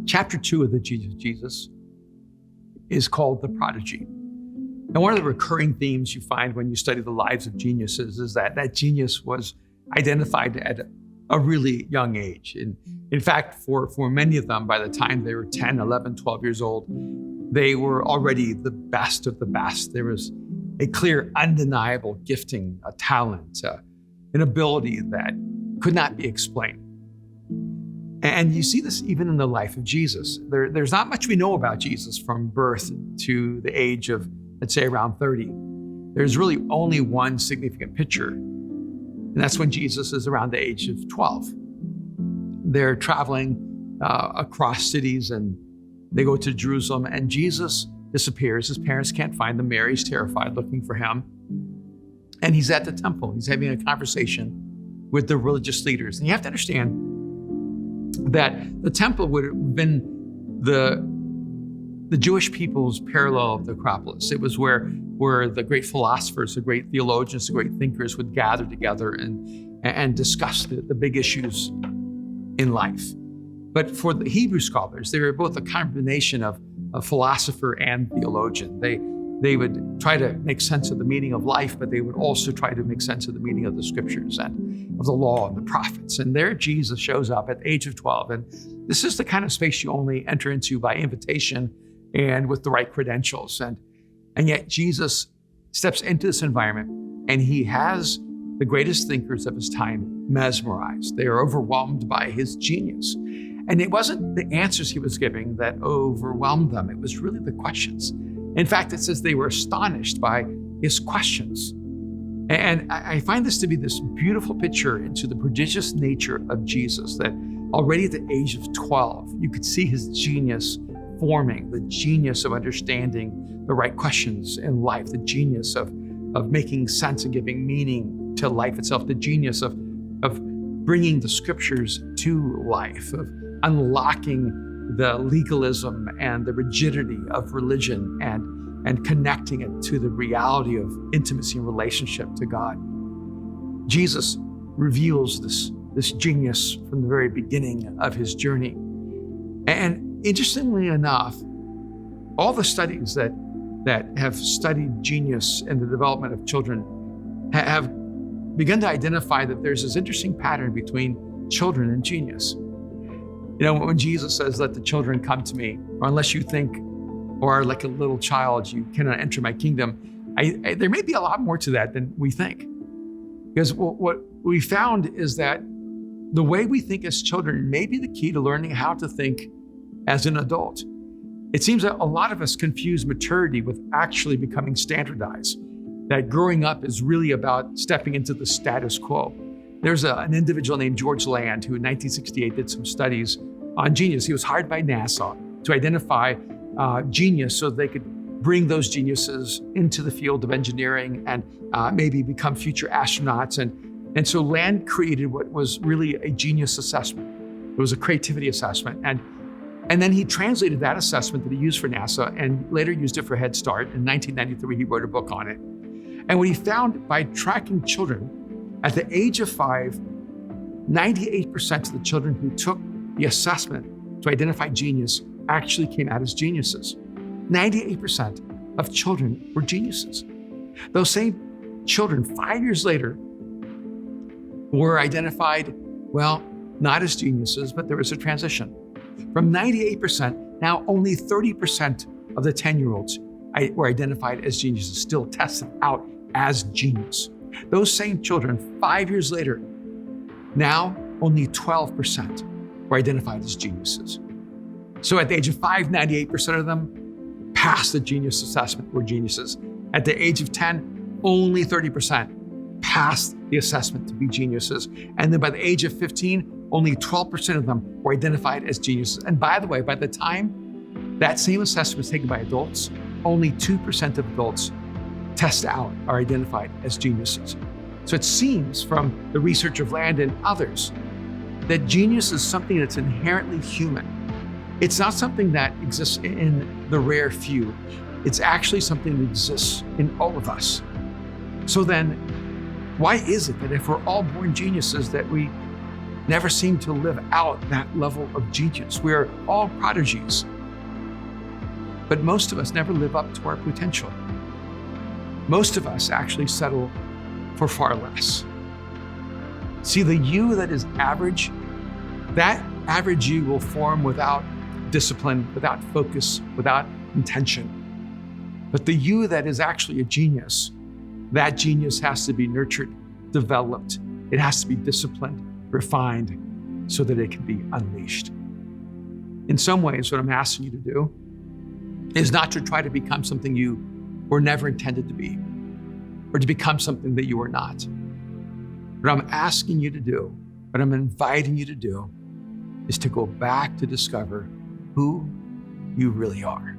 Chapter 2 of the Jesus is called the Prodigy. And one of the recurring themes you find when you study the lives of geniuses is that genius was identified at a really young age. And in fact, for many of them, by the time they were 10, 11, 12 years old, they were already the best of the best. There was a clear, undeniable gifting, a talent, an ability that could not be explained. And you see this even in the life of Jesus. There's not much we know about Jesus from birth to the age of, let's say, around 30. There's really only one significant picture, and that's when Jesus is around the age of 12. They're traveling across cities, and they go to Jerusalem, and Jesus disappears. His parents can't find him. Mary's terrified, looking for him. And he's at the temple. He's having a conversation with the religious leaders. And you have to understand that the temple would have been the Jewish people's parallel of the Acropolis. It was where the great philosophers, the great theologians, the great thinkers would gather together and discuss the big issues in life. But for the Hebrew scholars, they were both a combination of a philosopher and theologian. They would try to make sense of the meaning of life, but they would also try to make sense of the meaning of the scriptures and of the law and the prophets. And there Jesus shows up at the age of 12. And this is the kind of space you only enter into by invitation and with the right credentials. And yet Jesus steps into this environment, and he has the greatest thinkers of his time mesmerized. They are overwhelmed by his genius. And it wasn't the answers he was giving that overwhelmed them. It was really the questions. In fact, it says they were astonished by his questions. And I find this to be this beautiful picture into the prodigious nature of Jesus, that already at the age of 12, you could see his genius forming, the genius of understanding the right questions in life, the genius of making sense and giving meaning to life itself, the genius of bringing the scriptures to life, of unlocking the legalism and the rigidity of religion and connecting it to the reality of intimacy and relationship to God. Jesus reveals this genius from the very beginning of his journey. And interestingly enough, all the studies that have studied genius and the development of children have begun to identify that there's this interesting pattern between children and genius. You know, when Jesus says, "Let the children come to me," or "Unless you think or are like a little child, you cannot enter my kingdom," there may be a lot more to that than we think. Because what we found is that the way we think as children may be the key to learning how to think as an adult. It seems that a lot of us confuse maturity with actually becoming standardized, that growing up is really about stepping into the status quo. There's an individual named George Land who in 1968 did some studies on genius. He was hired by NASA to identify genius so they could bring those geniuses into the field of engineering and maybe become future astronauts. And so Land created what was really a genius assessment. It was a creativity assessment. And then he translated that assessment that he used for NASA and later used it for Head Start. In 1993, he wrote a book on it. And what he found by tracking children, at the age of 5, 98% of the children who took the assessment to identify genius actually came out as geniuses. 98% of children were geniuses. Those same children, 5 years later, were identified, well, not as geniuses, but there was a transition. From 98%, now only 30% of the 10-year-olds were identified as geniuses, still tested out as genius. Those same children, 5 years later, now only 12% were identified as geniuses. So at the age of 5, 98% of them passed the genius assessment, were geniuses. At the age of 10, only 30% passed the assessment to be geniuses. And then by the age of 15, only 12% of them were identified as geniuses. And by the way, by the time That same assessment was taken by adults. Only 2% of adults test out are identified as geniuses. So it seems from the research of Land and others that genius is something that's inherently human. It's not something that exists in the rare few. It's actually something that exists in all of us. So then, why is it that if we're all born geniuses that we never seem to live out that level of genius? We're all prodigies, but most of us never live up to our potential. Most of us actually settle for far less. See, the you that is average, that average you will form without discipline, without focus, without intention. But the you that is actually a genius, that genius has to be nurtured, developed. It has to be disciplined, refined, so that it can be unleashed. In some ways, what I'm asking you to do is not to try to become something you were never intended to be, or to become something that you are not. What I'm asking you to do, what I'm inviting you to do, is to go back to discover who you really are.